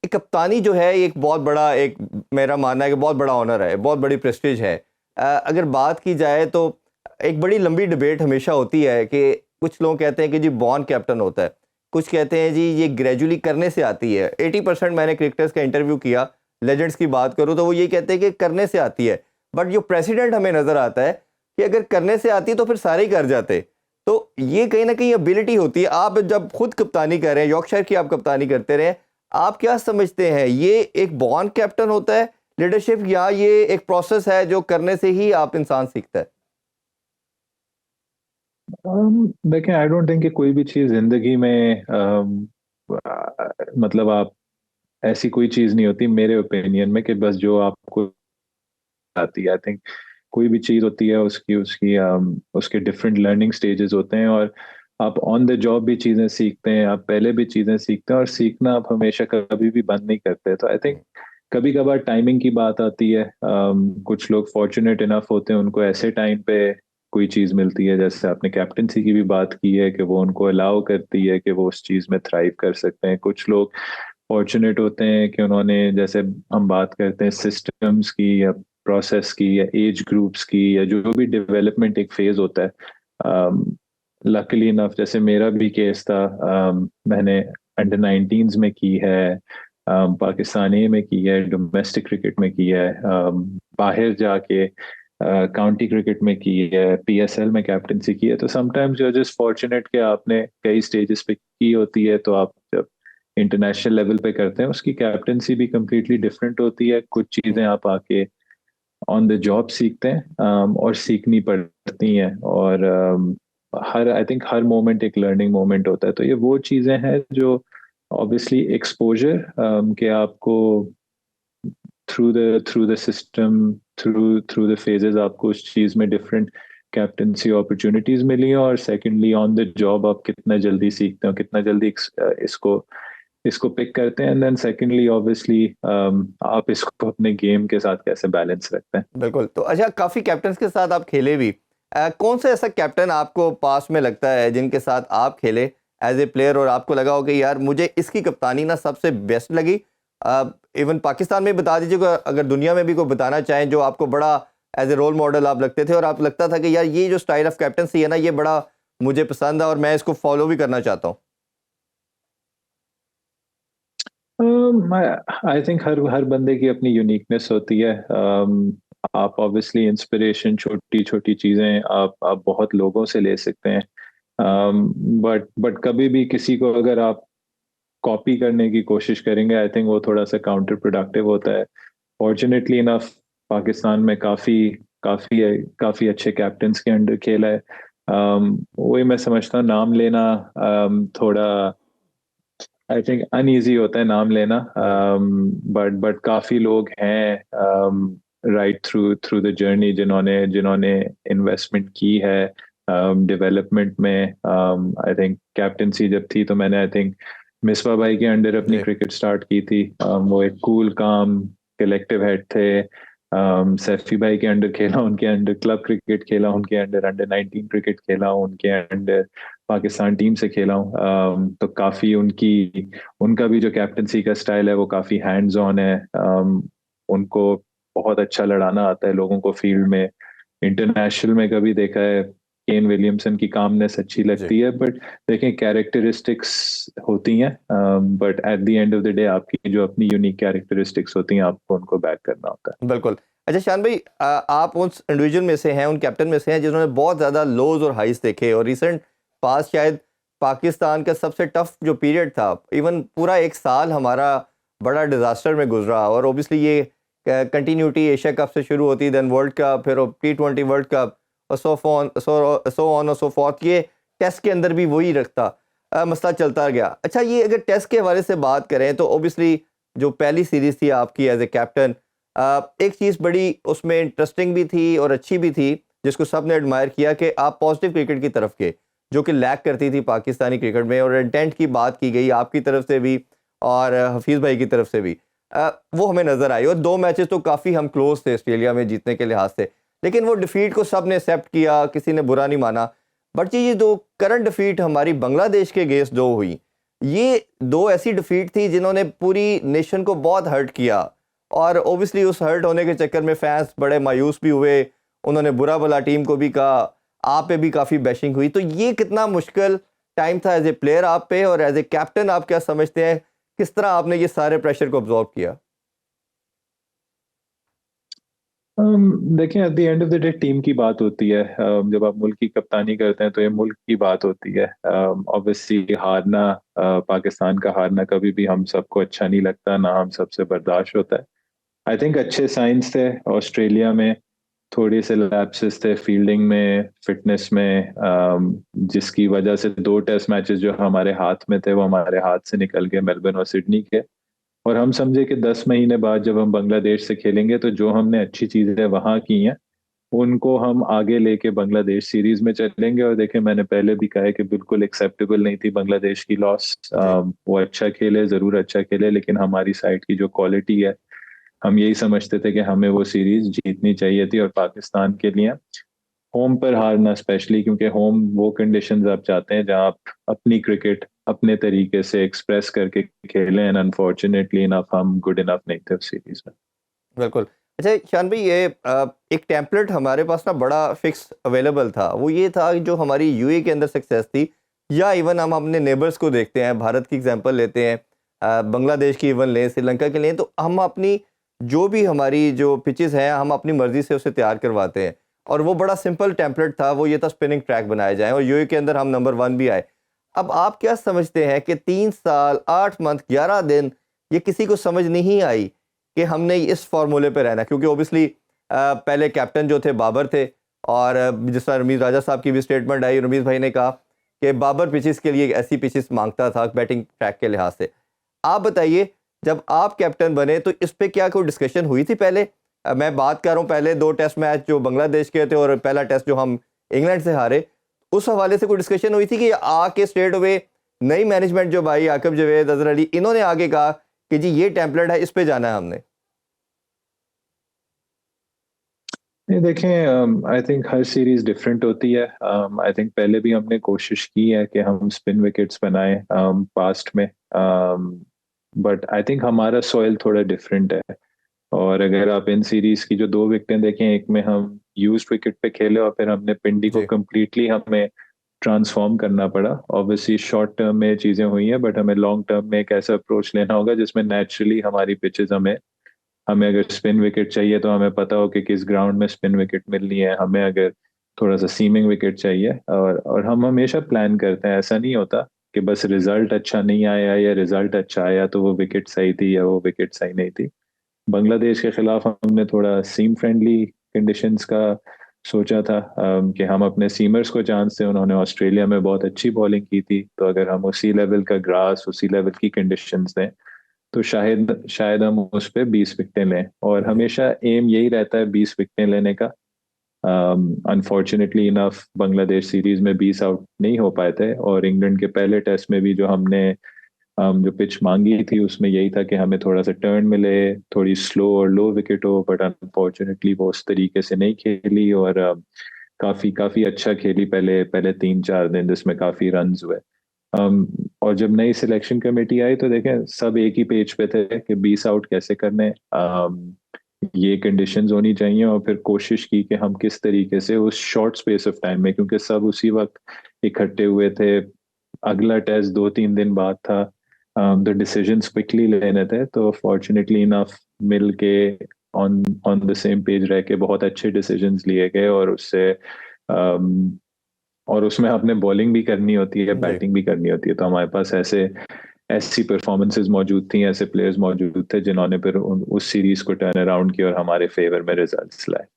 कप्तानी जो है एक बहुत बड़ा, एक मेरा मानना है कि बहुत बड़ा ऑनर है, बहुत बड़ी प्रेस्टीज है। अगर बात की जाए तो एक बड़ी लंबी डिबेट हमेशा होती है कि कुछ लोग कहते हैं कि जी बॉर्न कैप्टन होता है, कुछ कहते हैं जी ये ग्रेजुअली करने से आती है। 80% मैंने क्रिकेटर्स का इंटरव्यू किया, लेजेंड्स की बात करूँ तो वो ये कहते हैं कि करने से आती है। बट जो प्रेसिडेंट हमें नज़र आता है कि अगर करने से आती तो फिर सारे ही कर जाते। तो ये कहीं ना कहीं एबिलिटी होती है। आप जब खुद कप्तानी कर रहे हैं, यॉर्कशायर की आप कप्तानी करते रहे, आप क्या समझते हैं, ये एक बॉर्न कैप्टन होता है लीडरशिप, या ये एक प्रोसेस है जो करने से ही आप इंसान सीखता है? देखें, आई डोंट थिंक कि कोई भी चीज जिंदगी में मतलब आप ऐसी कोई चीज नहीं होती मेरे ओपिनियन में कि बस जो आपको आती है। आई थिंक कोई भी चीज होती है उसकी उसकी उसके डिफरेंट लर्निंग स्टेजेस होते हैं, और आप ऑन द जॉब भी चीजें सीखते हैं, आप पहले भी चीजें सीखते हैं, और सीखना आप हमेशा कभी भी बंद नहीं करते। तो आई थिंक कभी कभार टाइमिंग की बात आती है। कुछ लोग फॉर्चुनेट इनफ होते हैं, उनको ऐसे टाइम पे कोई चीज मिलती है, जैसे आपने कैप्टनसी की भी बात की है कि वो उनको अलाउ करती है कि वो उस चीज में थ्राइव कर सकते हैं। कुछ लोग फॉर्चुनेट होते हैं कि उन्होंने, जैसे हम बात करते हैं सिस्टम्स की या प्रोसेस की या एज ग्रुप्स की या जो भी डेवलपमेंट एक फेज होता है, लकीली इनफ जैसे मेरा भी केस था। मैंने अंडर 19s में की है, पाकिस्तानी में की है, डोमेस्टिक क्रिकेट में की है, बाहर जाके काउंटी क्रिकेट में की है, पीएसएल में कैप्टनसी की है। तो sometimes you are just fortunate कि आपने कई स्टेजेस पे की होती है, तो आप जब इंटरनेशनल लेवल पे करते हैं उसकी कैप्टनसी भी कम्प्लीटली डिफरेंट होती है। कुछ चीजें आप आके ऑन द जॉब सीखते हैं, और सीखनी पड़ती हैं, और हर आई थिंक हर मोमेंट एक लर्निंग मोमेंट होता है। तो ये वो चीजें हैं जो ऑब्वियसली एक्सपोजर के आपको through the system, through the phases आपको उस चीज में डिफरेंट कैप्टनसी अपॉर्चुनिटीज मिली हैं, और सेकेंडली ऑन द जॉब आप कितना जल्दी सीखते हो, कितना जल्दी इसको इसको पिक करते हैं, एंड देन सेकेंडली ऑब्वियसली आप इसको अपने गेम के साथ कैसे बैलेंस रखते हैं। बिल्कुल। तो अच्छा, काफ़ी कैप्टन्स के साथ आप खेले भी। कौन सा ऐसा कैप्टन आपको पास में लगता है जिनके साथ आप खेले एज ए प्लेयर और आपको लगा हो कि यार मुझे इसकी कप्तानी ना सबसे बेस्ट लगी? इवन पाकिस्तान में बता दीजिएगा, अगर दुनिया में भी कोई बताना चाहें जो आपको बड़ा एज ए रोल मॉडल आप लगते थे और आप लगता था कि यार ये जो स्टाइल ऑफ कैप्टनसी है ना, ये बड़ा मुझे पसंद है और मैं इसको फॉलो भी करना चाहता हूँ। आई थिंक हर हर बंदे की अपनी यूनिकनेस होती है। आप ऑब्वियसली इंस्पिरेशन छोटी छोटी चीजें आप बहुत लोगों से ले सकते हैं, बट कभी भी किसी को अगर आप कॉपी करने की कोशिश करेंगे, आई थिंक वो थोड़ा सा काउंटर प्रोडक्टिव होता है। फॉर्चुनेटली इनफ पाकिस्तान में काफी काफी काफी अच्छे कैप्टन्स के अंडर खेला है। वही मैं समझता हूँ, नाम लेना थोड़ा आई थिंक अनईजी होता है नाम लेना, बट काफी लोग हैं right through through the journey जिन्होंने जिन्होंने इन्वेस्टमेंट की है डेवलपमेंट में। आई थिंक कैप्टनसी जब थी तो मैंने आई थिंक मिसबा भाई के अंडर अपनी जी। क्रिकेट स्टार्ट की थी। वो एक कूल काम कलेक्टिव हेड थे। सैफी भाई के अंडर खेला, उनके अंडर क्लब क्रिकेट खेला, उनके अंडर अंडर 19 क्रिकेट खेला, उनके अंडर पाकिस्तान टीम से खेला हूँ। तो काफी उनकी उनका भी जो कैप्टनसी का स्टाइल है वो काफी हैंड्स ऑन है। उनको बहुत अच्छा लड़ाना आता है लोगों को फील्ड में। इंटरनेशनल में कभी देखा है केन विलियमसन की कामनेस अच्छी जी। लगती है, बट देखें कैरेक्टरिस्टिक्स होती हैं, but at the end of the day आपकी जो अपनी यूनिक कैरेक्टरिस्टिक्स होती हैं आपको उनको बैक करना होता है। बिल्कुल। अच्छा शान भाई, आप उन इंडिविजुअल में से हैं, उन कैप्टन में से हैं जिन्होंने बहुत ज़्यादा लोज और हाइस देखे, और रिसेंट पास शायद पाकिस्तान का सबसे टफ जो पीरियड था, इवन पूरा एक साल हमारा बड़ा डिज़ास्टर में गुजरा। और ओबियसली ये कंटिन्यूटी एशिया कप से शुरू होती, देन वर्ल्ड कप, फिर T20 वर्ल्ड कप, और सो ऑन और सो फॉर्थ। ये टेस्ट के अंदर भी वही रखता मसला चलता गया। अच्छा, ये अगर टेस्ट के हवाले से बात करें तो ओबियसली जो पहली सीरीज़ थी आपकी एज ए कैप्टन, एक चीज़ बड़ी उसमें इंटरेस्टिंग भी थी और अच्छी भी थी, जिसको सब ने एडमायर किया कि आप पॉजिटिव क्रिकेट की तरफ के, जो कि लैक करती थी पाकिस्तानी क्रिकेट में, और इंटेंट की बात की गई आपकी तरफ से भी और हफीज़ भाई की तरफ से भी। वो हमें नज़र आई, और 2 मैचेस तो काफ़ी हम क्लोज थे ऑस्ट्रेलिया में जीतने के लिहाज से, लेकिन वो डिफीट को सब ने एक्सेप्ट किया, किसी ने बुरा नहीं माना। बट ये जो करंट डिफीट हमारी बांग्लादेश के अगेंस्ट जो हुई, ये दो ऐसी डिफीट थी जिन्होंने पूरी नेशन को बहुत हर्ट किया, और ओबियसली उस हर्ट होने के चक्कर में फैंस बड़े मायूस भी हुए, उन्होंने बुरा भला टीम को भी कहा, आप पे भी काफ़ी बैशिंग हुई। तो ये कितना मुश्किल टाइम था एज ए प्लेयर आप पे, और एज ए कैप्टन आप क्या समझते हैं, किस तरह आपने ये सारे प्रेशर को अब्जॉर्व किया? देखिए, at the end of the day team की बात होती है। जब आप मुल्क की कप्तानी करते हैं तो ये मुल्क की बात होती है। ऑब्वियसली हारना, पाकिस्तान का हारना कभी भी हम सबको अच्छा नहीं लगता, ना हम सबसे बर्दाश्त होता है। आई थिंक अच्छे साइंस थे ऑस्ट्रेलिया में, थोड़े से लैप्सेस थे फील्डिंग में, फिटनेस में, जिसकी वजह से दो टेस्ट मैचेस जो हमारे हाथ में थे वो हमारे हाथ से निकल गए, मेलबर्न और सिडनी के। और हम समझे कि 10 महीने बाद जब हम बांग्लादेश से खेलेंगे तो जो हमने अच्छी चीजें वहां की हैं उनको हम आगे लेके बांग्लादेश सीरीज में चलेंगे। और देखें, मैंने पहले भी कहा है कि बिल्कुल एक्सेप्टेबल नहीं थी बांग्लादेश की लॉस। जी। वो अच्छा खेले, जरूर अच्छा खेले, लेकिन हमारी साइड की जो क्वालिटी है, हम यही समझते थे कि हमें वो सीरीज जीतनी चाहिए थी। और पाकिस्तान के लिए होम पर हारना स्पेशली, क्योंकि होम वो कंडीशंस आप चाहते हैं जहां आप अपनी क्रिकेट अपने तरीके से एक्सप्रेस करके खेलें, एंड अनफॉर्चुनेटली इनफ हम गुड इनफ नहीं थे उस सीरीज में। बिल्कुल। अच्छा शान भाई, ये एक टेम्पलेट हमारे पास ना बड़ा फिक्स अवेलेबल था, वो ये था कि जो हमारी यूए के अंदर सक्सेस थी, या इवन हम अपने नेबर्स को देखते हैं, भारत की एग्जांपल लेते हैं, बांग्लादेश की इवन लें, श्रीलंका के लें, तो हम अपनी जो भी हमारी जो पिचेस हैं हम अपनी मर्ज़ी से उसे तैयार करवाते हैं, और वो बड़ा सिंपल टेम्पलेट था, वो ये था स्पिनिंग ट्रैक बनाए जाएँ, और यूए के अंदर हम नंबर 1 भी आए। अब आप क्या समझते हैं कि 3 साल, 8 मंथ, 11 दिन ये किसी को समझ नहीं आई कि हमने इस फार्मूले पे रहना है? क्योंकि ऑब्वियसली पहले कैप्टन जो थे बाबर थे, और जिस तरह रमीज़ राजा साहब की भी स्टेटमेंट आई, रमीज़ भाई ने कहा कि बाबर पिचेस के लिए एक ऐसी पिचेस मांगता था बैटिंग ट्रैक के लिहाज से। आप बताइए, जब आप कैप्टन बने तो इस पे क्या कोई डिस्कशन हुई थी पहले? मैं बात कर रहा हूँ पहले 2 टेस्ट मैच जो बांग्लादेश के थे और पहला टेस्ट जो हम इंग्लैंड से हारे, उस हवाले से कोई डिस्कशन हुई थी कि आके स्ट्रेट अवे नई मैनेजमेंट जो भाई आकिब जावेद, अज़हर अली, इन्होंने आगे कहा कि जी ये टेम्पलेट है, इस पे जाना है हमने? नहीं, देखें, I think her series different होती है। आई थिंक पहले भी हमने कोशिश की है कि हम स्पिन विकेट्स बनाएं पास्ट में, बट आई थिंक हमारा सॉइल थोड़ा डिफरेंट है। और अगर आप इन सीरीज की जो दो विकेटें देखें, एक में हम यूज्ड विकेट पे खेले और फिर हमने पिंडी को जी। कम्प्लीटली हमें ट्रांसफॉर्म करना पड़ा। ऑब्वियसली शॉर्ट टर्म में चीजें हुई हैं, बट हमें लॉन्ग टर्म में एक ऐसा अप्रोच लेना होगा जिसमें नेचुरली हमारी पिचेस हमें हमें अगर स्पिन विकेट चाहिए तो हमें पता हो कि किस ग्राउंड में स्पिन विकेट मिलनी है, हमें अगर थोड़ा सा सीमिंग विकेट चाहिए। और हम हमेशा प्लान करते हैं, ऐसा नहीं होता कि बस रिजल्ट अच्छा नहीं आया या रिजल्ट अच्छा आया तो वो विकेट सही थी या वो विकेट सही नहीं थी। बांग्लादेश के खिलाफ हमने थोड़ा सीम फ्रेंडली कंडीशंस का सोचा था, कि हम अपने सीमर्स को चांस दें। उन्होंने ऑस्ट्रेलिया में बहुत अच्छी बॉलिंग की थी, तो अगर हम उसी लेवल का ग्रास, उसी लेवल की कंडीशंस दें तो शायद शायद हम उस पे 20 विकेटें लें। और जी। हमेशा एम यही रहता है 20 विकेटें लेने का। अनफॉर्चुनेटली इनफ बांग्लादेश सीरीज में 20 आउट नहीं हो पाए थे, और इंग्लैंड के पहले टेस्ट में भी जो हमने जो पिच मांगी थी उसमें यही था कि हमें थोड़ा सा टर्न मिले, थोड़ी स्लो और लो विकेट हो, बट अनफॉर्चुनेटली वो उस तरीके से नहीं खेली। और काफी काफी अच्छा खेली पहले पहले 3-4 दिन, जिसमें काफी रन्स हुए। और जब नई सिलेक्शन कमेटी आई तो देखें सब एक ही पेज पे थे कि 20 आउट कैसे करने, ये कंडीशंस होनी चाहिए। और फिर कोशिश की कि हम किस तरीके से उस शॉर्ट स्पेस ऑफ टाइम में, क्योंकि सब उसी वक्त इकट्ठे हुए थे, अगला टेस्ट 2-3 दिन बाद था, द डिसीजंस क्विकली लेने थे, तो फॉर्चुनेटली इनफ मिल के on on the same page रह के बहुत अच्छे डिसीजंस लिए गए। और उससे और उसमें आपने बॉलिंग भी करनी होती है, जी। बैटिंग भी करनी होती है, तो हमारे पास ऐसे ऐसी परफॉर्मेंसेज मौजूद थी, ऐसे प्लेयर्स मौजूद थे जिन्होंने फिर उस सीरीज को टर्न अराउंड किया और हमारे फेवर में रिजल्ट्स लाए।